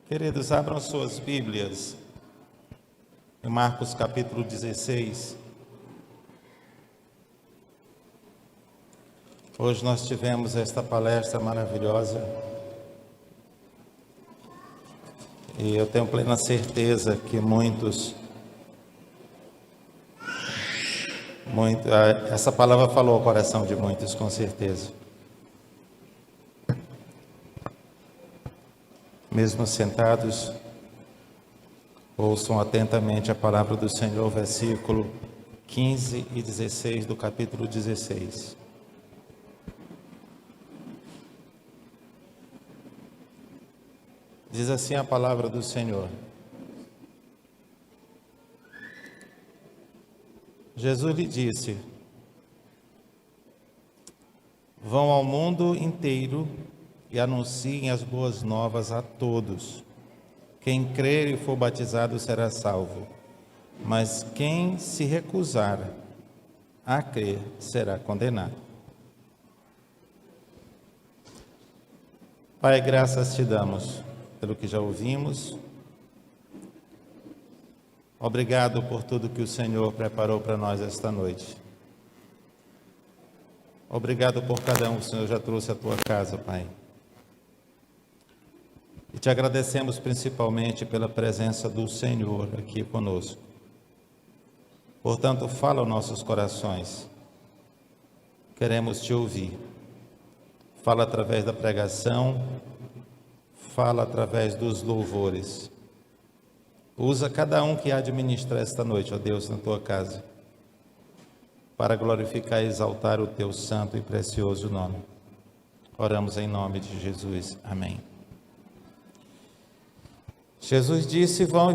Queridos, abram suas Bíblias em Marcos capítulo 16. Hoje nós tivemos esta palestra maravilhosa e eu tenho plena certeza que essa palavra falou ao coração de muitos, com certeza. Mesmo sentados, ouçam atentamente a palavra do Senhor, versículo 15 e 16 do capítulo 16. Diz assim a palavra do Senhor: Jesus lhe disse: vão ao mundo inteiro e anunciem as boas novas a todos. Quem crer e for batizado será salvo, mas quem se recusar a crer será condenado. Pai, graças te damos pelo que já ouvimos. Obrigado por tudo que o Senhor preparou para nós esta noite. Obrigado por cada um que o Senhor já trouxe à tua casa, Pai. E te agradecemos principalmente pela presença do Senhor aqui conosco. Portanto, fala aos nossos corações. Queremos te ouvir. Fala através da pregação, fala através dos louvores. Usa cada um que há de ministrar esta noite, ó Deus, na tua casa, para glorificar e exaltar o teu santo e precioso nome. Oramos em nome de Jesus. Amém. Jesus disse: vão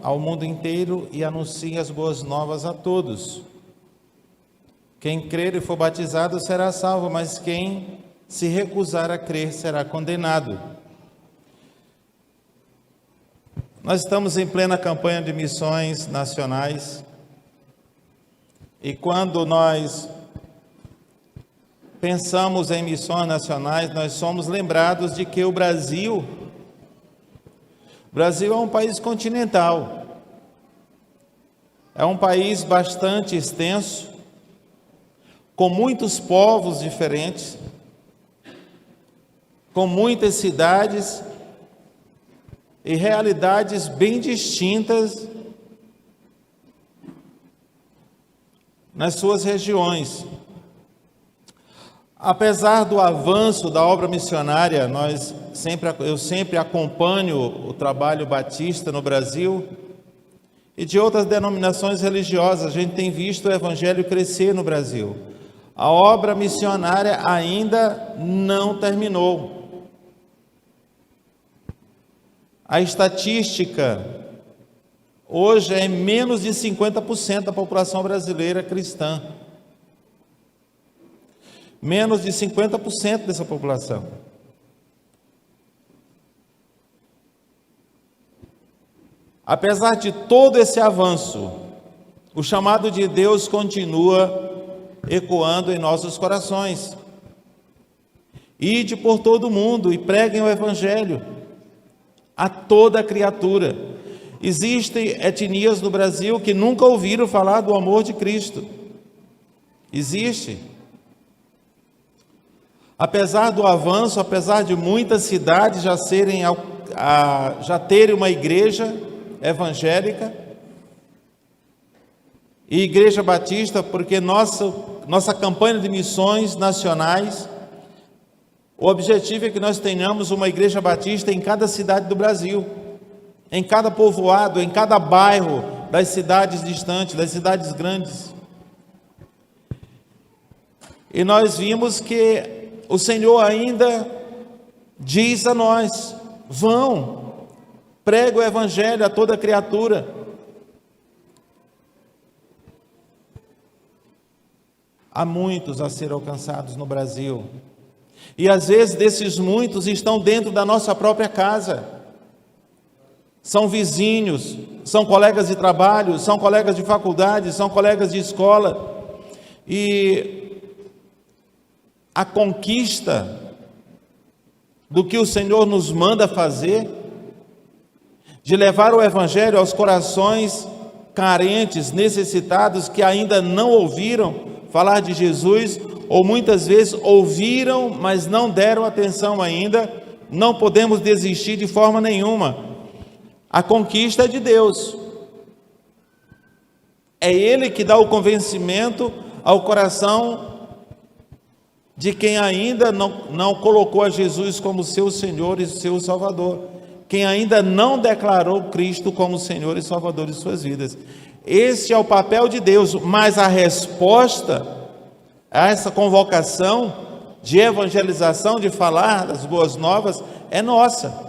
ao mundo inteiro e anunciem as boas novas a todos. Quem crer e for batizado será salvo, mas quem se recusar a crer será condenado. Nós estamos em plena campanha de missões nacionais e quando nós pensamos em missões nacionais, nós somos lembrados de que o Brasil é um país continental, é um país bastante extenso, com muitos povos diferentes, com muitas cidades e realidades bem distintas nas suas regiões. Apesar do avanço da obra missionária, eu sempre acompanho o trabalho batista no Brasil e de outras denominações religiosas. A gente tem visto o evangelho crescer no Brasil. A obra missionária ainda não terminou. A estatística hoje é menos de 50% da população brasileira cristã. Menos de 50% dessa população. Apesar de todo esse avanço, o chamado de Deus continua ecoando em nossos corações. Ide por todo o mundo e preguem o evangelho a toda criatura. Existem etnias no Brasil que nunca ouviram falar do amor de Cristo. Existe. Apesar do avanço, apesar de muitas cidades já terem uma igreja evangélica e igreja batista, porque nossa campanha de missões nacionais, o objetivo é que nós tenhamos uma igreja batista em cada cidade do Brasil, em cada povoado, em cada bairro das cidades distantes, das cidades grandes. E nós vimos que o Senhor ainda diz a nós: vão, pregue o evangelho a toda criatura. Há muitos a ser alcançados no Brasil. E às vezes desses muitos estão dentro da nossa própria casa. São vizinhos, são colegas de trabalho, são colegas de faculdade, são colegas de escola. E a conquista do que o Senhor nos manda fazer, de levar o Evangelho aos corações carentes, necessitados, que ainda não ouviram falar de Jesus, ou muitas vezes ouviram, mas não deram atenção ainda. Não podemos desistir de forma nenhuma. A conquista é de Deus. É Ele que dá o convencimento ao coração de quem ainda não colocou a Jesus como seu Senhor e seu Salvador, quem ainda não declarou Cristo como Senhor e Salvador de suas vidas. Esse é o papel de Deus, mas a resposta a essa convocação de evangelização, de falar das boas novas, é nossa.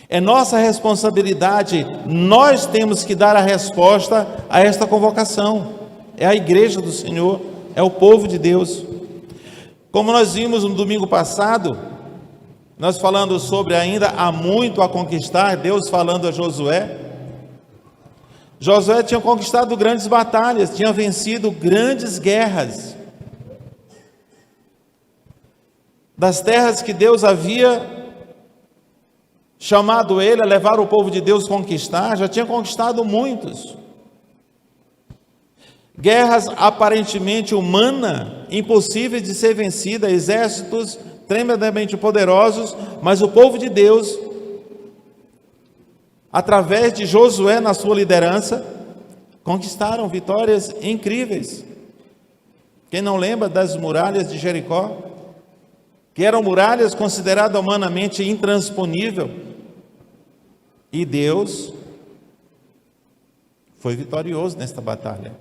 É nossa responsabilidade, nós temos que dar a resposta a esta convocação. É a igreja do Senhor, é o povo de Deus. Como nós vimos no domingo passado, nós falando sobre ainda há muito a conquistar, Deus falando a Josué. Josué tinha conquistado grandes batalhas, tinha vencido grandes guerras. Das terras que Deus havia chamado ele a levar o povo de Deus a conquistar, já tinha conquistado muitos. Guerras aparentemente humanas, impossíveis de ser vencidas, exércitos tremendamente poderosos, mas o povo de Deus, através de Josué na sua liderança, conquistaram vitórias incríveis. Quem não lembra das muralhas de Jericó, que eram muralhas consideradas humanamente intransponíveis, e Deus foi vitorioso nesta batalha.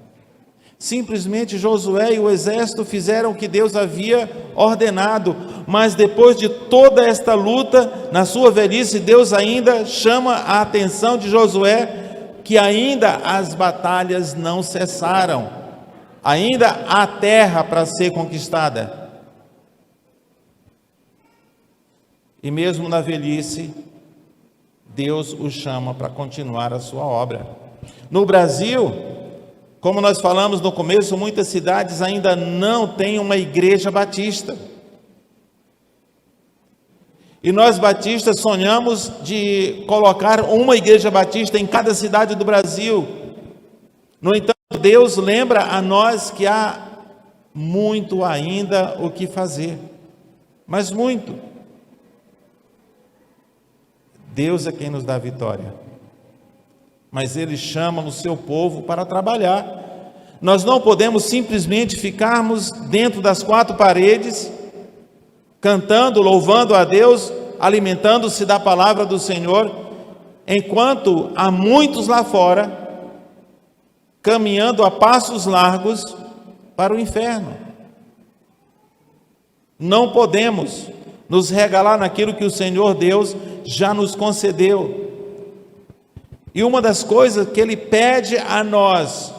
Simplesmente Josué e o exército fizeram o que Deus havia ordenado, mas depois de toda esta luta, na sua velhice, Deus ainda chama a atenção de Josué, que ainda as batalhas não cessaram, ainda há terra para ser conquistada. E mesmo na velhice, Deus o chama para continuar a sua obra. No Brasil, como nós falamos no começo, muitas cidades ainda não têm uma igreja batista. E nós batistas sonhamos de colocar uma igreja batista em cada cidade do Brasil. No entanto, Deus lembra a nós que há muito ainda o que fazer, mas muito. Deus é quem nos dá a vitória, mas Ele chama o seu povo para trabalhar. Nós não podemos simplesmente ficarmos dentro das quatro paredes, cantando, louvando a Deus, alimentando-se da palavra do Senhor, enquanto há muitos lá fora, caminhando a passos largos para o inferno. Não podemos nos regalar naquilo que o Senhor Deus já nos concedeu. E uma das coisas que Ele pede a nós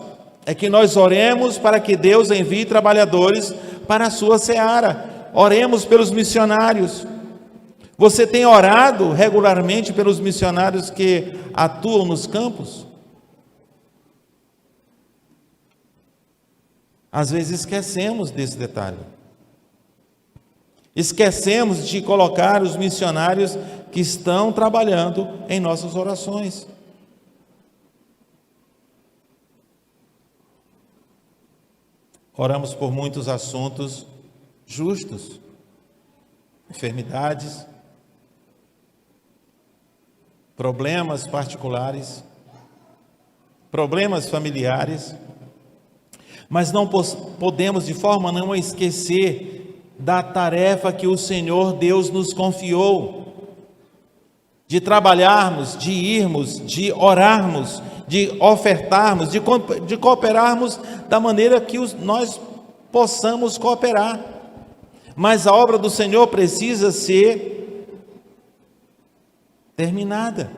é que nós oremos para que Deus envie trabalhadores para a sua seara. Oremos pelos missionários. Você tem orado regularmente pelos missionários que atuam nos campos? Às vezes esquecemos desse detalhe. Esquecemos de colocar os missionários que estão trabalhando em nossas orações. Oramos por muitos assuntos justos, enfermidades, problemas particulares, problemas familiares, mas não podemos de forma nenhuma esquecer da tarefa que o Senhor Deus nos confiou, de trabalharmos, de irmos, de orarmos, de ofertarmos, de cooperarmos da maneira que nós possamos cooperar. Mas a obra do Senhor precisa ser terminada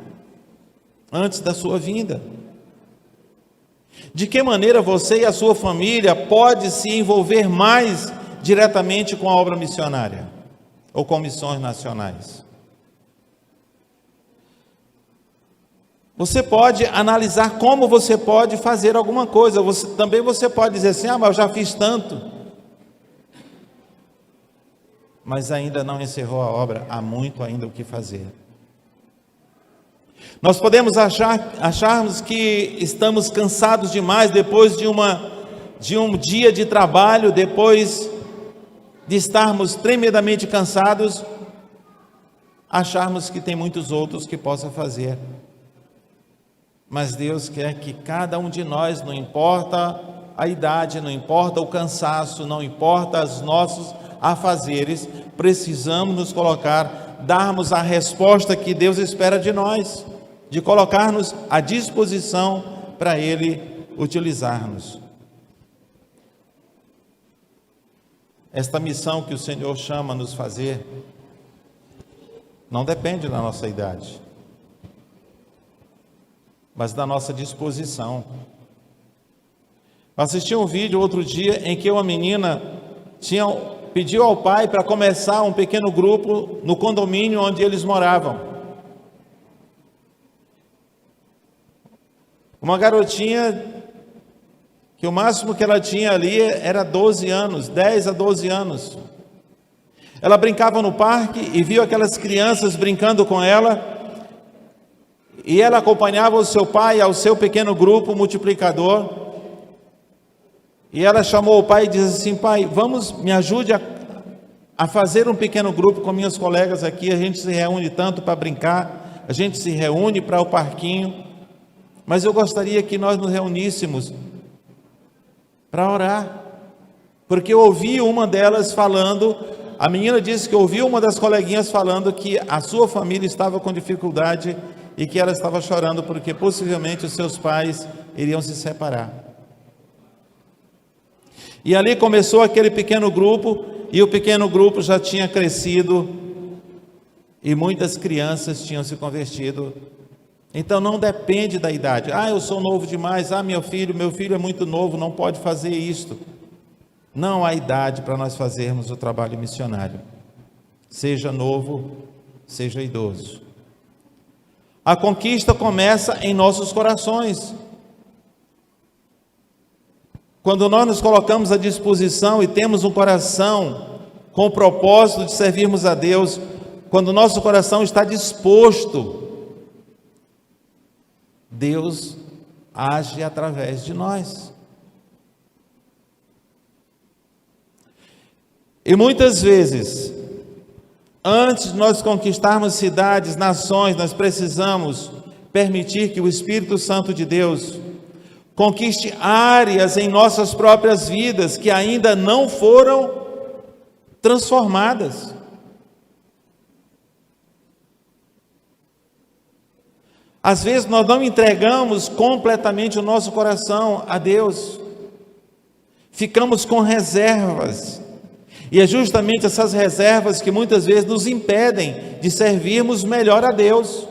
antes da sua vinda. De que maneira você e a sua família pode se envolver mais diretamente com a obra missionária ou com missões nacionais? Você pode analisar como você pode fazer alguma coisa. Você pode dizer assim: mas eu já fiz tanto. mas ainda não encerrou a obra, há muito ainda o que fazer. Nós podemos acharmos que estamos cansados demais depois de um dia de trabalho, depois de estarmos tremendamente cansados, acharmos que tem muitos outros que possa fazer. Mas Deus quer que cada um de nós, não importa a idade, não importa o cansaço, não importa os nossos afazeres, precisamos nos colocar, darmos a resposta que Deus espera de nós, de colocar-nos à disposição para Ele utilizar-nos. Esta missão que o Senhor chama nos fazer, não depende da nossa idade, mas da nossa disposição. Eu assisti um vídeo outro dia em que uma menina pediu ao pai para começar um pequeno grupo no condomínio onde eles moravam. Uma garotinha que o máximo que ela tinha ali era 12 anos, 10 a 12 anos. Ela brincava no parque e viu aquelas crianças brincando com ela, e ela acompanhava o seu pai ao seu pequeno grupo multiplicador, e ela chamou o pai e disse assim: pai, me ajude a fazer um pequeno grupo com minhas colegas aqui, a gente se reúne tanto para brincar, a gente se reúne para o parquinho, mas eu gostaria que nós nos reuníssemos para orar, porque eu ouvi uma delas falando, a menina disse que ouviu uma das coleguinhas falando que a sua família estava com dificuldade e que ela estava chorando porque possivelmente os seus pais iriam se separar. E ali começou aquele pequeno grupo, e o pequeno grupo já tinha crescido e muitas crianças tinham se convertido. Então não depende da idade. Eu sou novo demais, meu filho é muito novo, não pode fazer isto. Não há idade para nós fazermos o trabalho missionário, seja novo, seja idoso. A conquista começa em nossos corações. Quando nós nos colocamos à disposição e temos um coração com o propósito de servirmos a Deus, quando o nosso coração está disposto, Deus age através de nós. E muitas vezes, antes de nós conquistarmos cidades, nações, nós precisamos permitir que o Espírito Santo de Deus conquiste áreas em nossas próprias vidas que ainda não foram transformadas. Às vezes nós não entregamos completamente o nosso coração a Deus, ficamos com reservas, e é justamente essas reservas que muitas vezes nos impedem de servirmos melhor a Deus.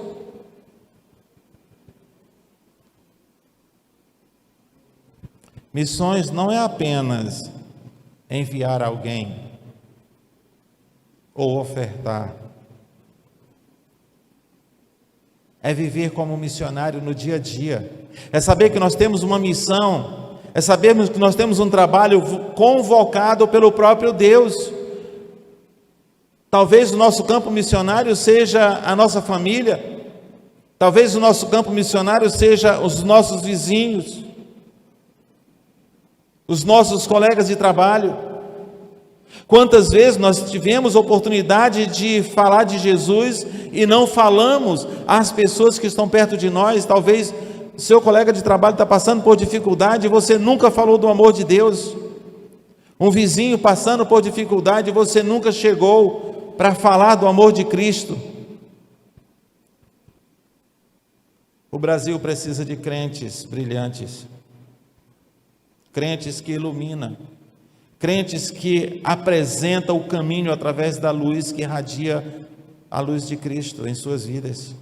Missões não é apenas enviar alguém ou ofertar, é viver como missionário no dia a dia, é saber que nós temos uma missão, é sabermos que nós temos um trabalho convocado pelo próprio Deus. Talvez o nosso campo missionário seja a nossa família, talvez o nosso campo missionário seja os nossos vizinhos, os nossos colegas de trabalho. Quantas vezes nós tivemos oportunidade de falar de Jesus e não falamos às pessoas que estão perto de nós? Talvez seu colega de trabalho está passando por dificuldade e você nunca falou do amor de Deus. Um vizinho passando por dificuldade e você nunca chegou para falar do amor de Cristo. O Brasil precisa de crentes brilhantes, crentes que iluminam, crentes que apresentam o caminho através da luz que irradia a luz de Cristo em suas vidas.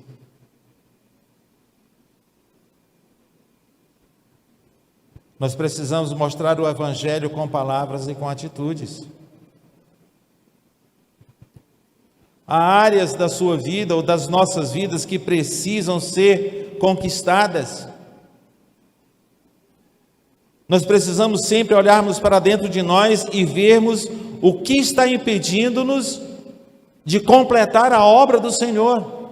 Nós precisamos mostrar o Evangelho com palavras e com atitudes. Há áreas da sua vida ou das nossas vidas que precisam ser conquistadas. Nós precisamos sempre olharmos para dentro de nós e vermos o que está impedindo-nos de completar a obra do Senhor.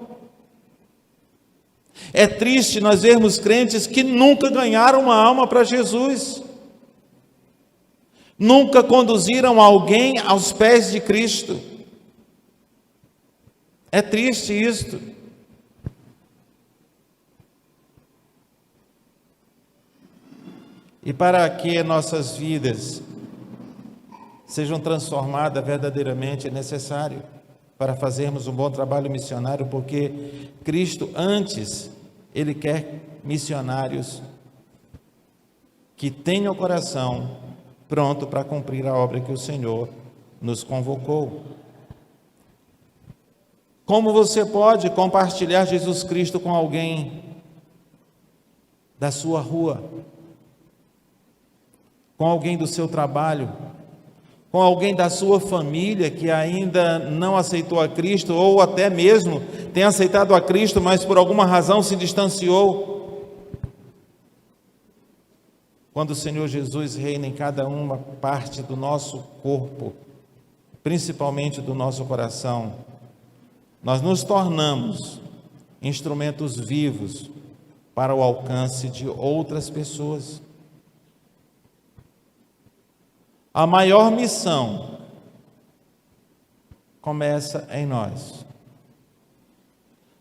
É triste nós vermos crentes que nunca ganharam uma alma para Jesus, nunca conduziram alguém aos pés de Cristo. É triste isto. E para que nossas vidas sejam transformadas verdadeiramente, é necessário para fazermos um bom trabalho missionário, porque Cristo antes, Ele quer missionários que tenham o coração pronto para cumprir a obra que o Senhor nos convocou. Como você pode compartilhar Jesus Cristo com alguém da sua rua, com alguém do seu trabalho, com alguém da sua família que ainda não aceitou a Cristo, ou até mesmo tem aceitado a Cristo, mas por alguma razão se distanciou? Quando o Senhor Jesus reina em cada uma parte do nosso corpo, principalmente do nosso coração, nós nos tornamos instrumentos vivos para o alcance de outras pessoas. A maior missão começa em nós.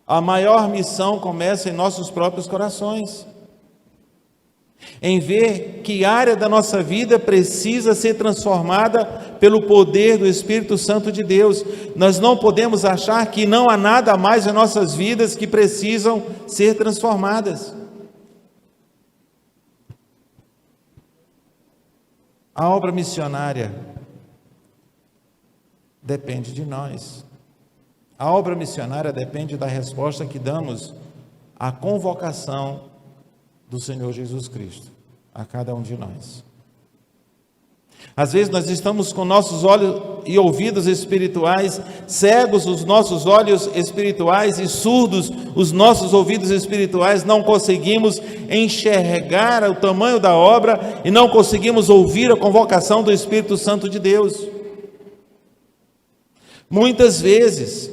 A maior missão começa em nossos próprios corações. Em ver que área da nossa vida precisa ser transformada pelo poder do Espírito Santo de Deus. Nós não podemos achar que não há nada mais em nossas vidas que precisam ser transformadas. A obra missionária depende de nós. A obra missionária depende da resposta que damos à convocação do Senhor Jesus Cristo a cada um de nós. Às vezes nós estamos com nossos olhos e ouvidos espirituais cegos, os nossos olhos espirituais, e surdos os nossos ouvidos espirituais, não conseguimos enxergar o tamanho da obra e não conseguimos ouvir a convocação do Espírito Santo de Deus. Muitas vezes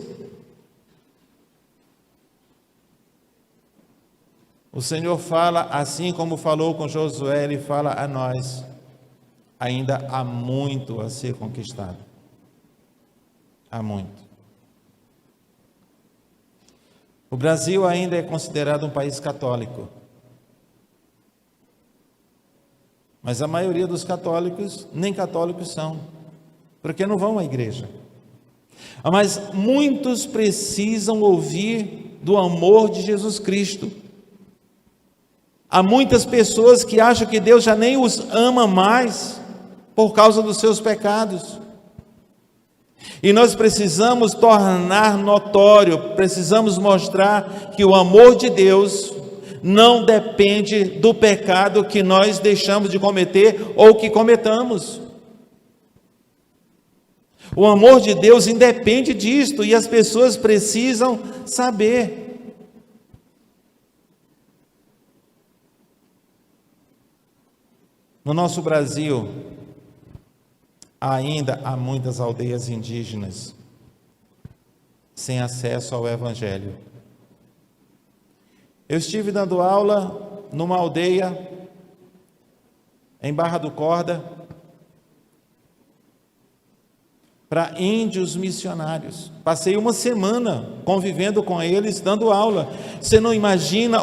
o Senhor fala assim como falou com Josué, Ele fala a nós: ainda há muito a ser conquistado. Há muito. O Brasil ainda é considerado um país católico. Mas a maioria dos católicos, nem católicos são, porque não vão à igreja. Mas muitos precisam ouvir do amor de Jesus Cristo. Há muitas pessoas que acham que Deus já nem os ama mais por causa dos seus pecados. E nós precisamos tornar notório, precisamos mostrar que o amor de Deus não depende do pecado que nós deixamos de cometer ou que cometamos. O amor de Deus independe disto e as pessoas precisam saber. No nosso Brasil, ainda há muitas aldeias indígenas sem acesso ao Evangelho. Eu estive dando aula numa aldeia em Barra do Corda para índios missionários. Passei uma semana convivendo com eles, dando aula. Você não imagina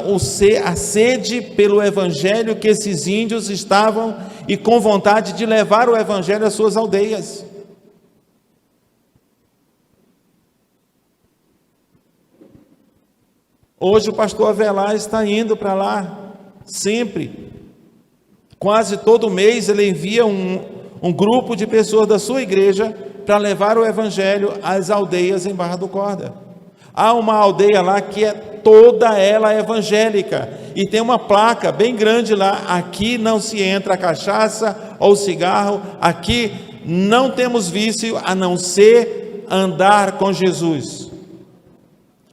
a sede pelo Evangelho que esses índios estavam e com vontade de levar o Evangelho às suas aldeias. Hoje o pastor Avelar está indo para lá, sempre. Quase todo mês ele envia um grupo de pessoas da sua igreja para levar o Evangelho às aldeias em Barra do Corda. Há uma aldeia lá que é toda ela evangélica, e tem uma placa bem grande lá: aqui não se entra cachaça ou cigarro, aqui não temos vício a não ser andar com Jesus.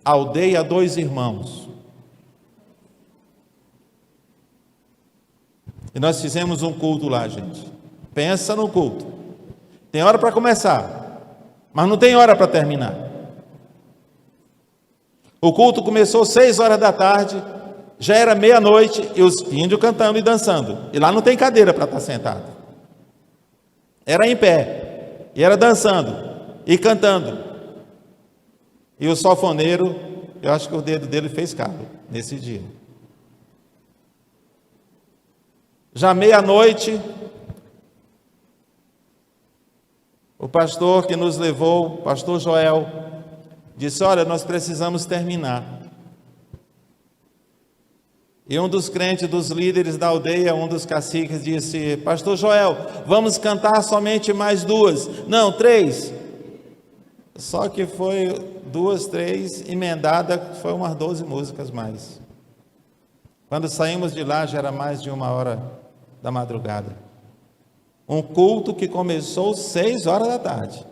Aldeia Dois Irmãos. E nós fizemos um culto lá, gente. Pensa no culto. Tem hora para começar, mas não tem hora para terminar. O culto começou 6 horas da tarde, já era meia-noite, e os índios cantando e dançando. E lá não tem cadeira para estar sentado. Era em pé, e era dançando, e cantando. E o sanfoneiro, eu acho que o dedo dele fez calo nesse dia. Já meia-noite, o pastor que nos levou, o pastor Joel, disse: olha, nós precisamos terminar. E um dos crentes, dos líderes da aldeia, um dos caciques, disse: pastor Joel, vamos cantar somente mais 2, não, 3. Só que foi 2, 3, emendada, foi umas 12 músicas mais. Quando saímos de lá, já era mais de 1h da madrugada. Um culto que começou 6 horas da tarde.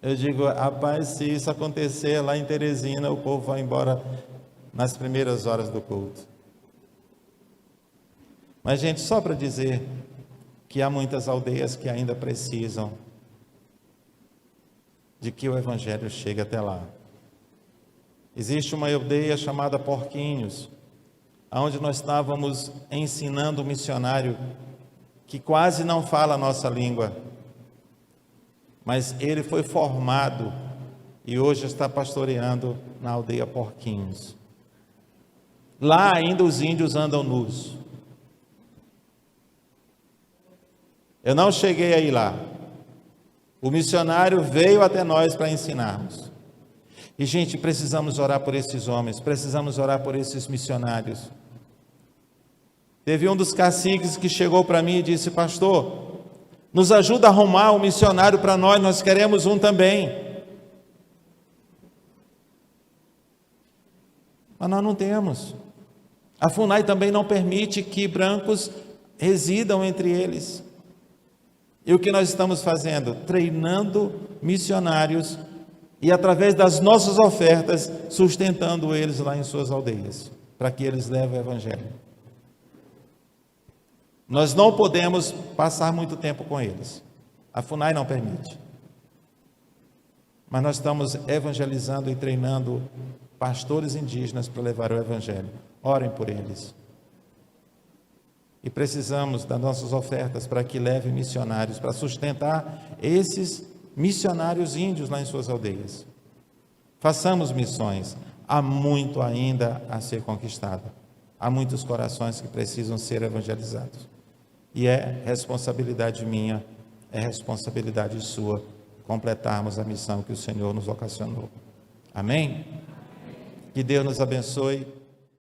Eu digo: rapaz, se isso acontecer lá em Teresina, o povo vai embora nas primeiras horas do culto. Mas, gente, só para dizer que há muitas aldeias que ainda precisam de que o Evangelho chegue até lá. Existe uma aldeia chamada Porquinhos, onde nós estávamos ensinando um missionário que quase não fala a nossa língua, mas ele foi formado e hoje está pastoreando na aldeia Porquinhos. Lá ainda os índios andam nus. Eu não cheguei a ir lá. O missionário veio até nós para ensinarmos. E, gente, precisamos orar por esses homens, precisamos orar por esses missionários. Teve um dos caciques que chegou para mim e disse: pastor, nos ajuda a arrumar um missionário para nós, nós queremos um também. Mas nós não temos. A FUNAI também não permite que brancos residam entre eles. E o que nós estamos fazendo? Treinando missionários e, através das nossas ofertas, sustentando eles lá em suas aldeias, para que eles levem o Evangelho. Nós não podemos passar muito tempo com eles. A FUNAI não permite. Mas nós estamos evangelizando e treinando pastores indígenas para levar o Evangelho. Orem por eles. E precisamos das nossas ofertas para que levem missionários, para sustentar esses missionários índios lá em suas aldeias. Façamos missões. Há muito ainda a ser conquistado. Há muitos corações que precisam ser evangelizados. E é responsabilidade minha, é responsabilidade sua, completarmos a missão que o Senhor nos ocasionou. Amém? Que Deus nos abençoe.